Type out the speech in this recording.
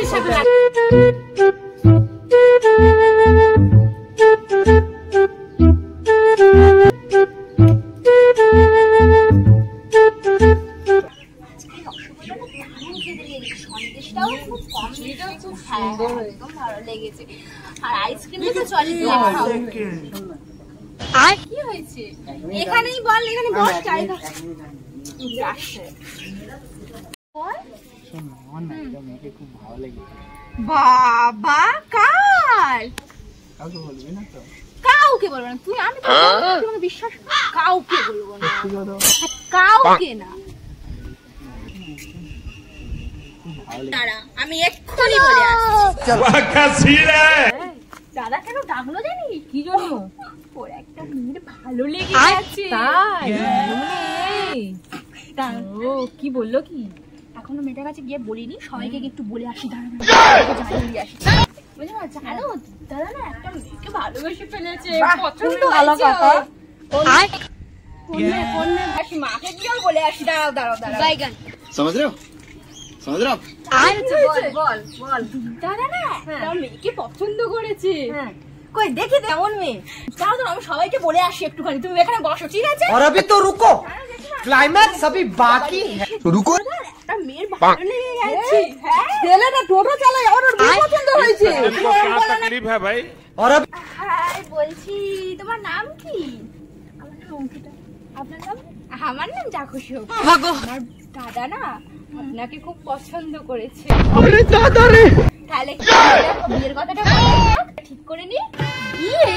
হিসেবে ভালো লেগেছে। আর আইসক্রিমটা তো চলে আর কি হয়েছে এখানেই বল, এখানে বস জায়গা আসছে। বাবা কার কাউকে বলবো না তুই, আমি তোমাকে বিশ্বাস কাউকে বলবো না, কাউকে না। দাঁড়া আমি এক্ষুনি বলে আসছি। দাদা কেন ডাকলো জানি কি জন্য? ওর একটা মেয়ের ভালো লেগে গেছে। তাই ও কি বললো কি? এখনো মেয়েটার কাছে গিয়ে বলিনি, সবাইকে একটু বলে আসি। দাঁড়া আসি জানো দাদা না একটা মেয়েকে ভালোবেসে ফেলেছে, পছন্দ হয়েছে। মাকে গিয়েও বলে আসি। দাঁড়াও দাঁড়াও দাঁড়াও বাইগান समझ रहे हो বল বল দাদা না একটা মেয়েকে পছন্দ করেছে। কই দেখি কেমন মেয়ে। যাও তো আমি সবাইকে বলে আসি একটুখানি, তুমি এখানে বসো ঠিক আছে? और अभी तो रुको, क्लाइमैक्स अभी बाकी है। रुको একটা মেয়ের ভালো লেগে গেছে। হ্যাঁ ছেলেটা টোটো চালায়, ওর পছন্দ হয়েছে। तकलीफ है भाई। और अभी হ্যাঁ বলছি তোমার নাম কি? আমার নাম অঙ্কিতা। আপনার নাম? আমার নাম যা খুশি হোক। আমার দাদা না আপনাকে খুব পছন্দ করেছে। अरे दादा रे তাহলে বিয়ের কথাটা ঠিক করে নি। বিয়ে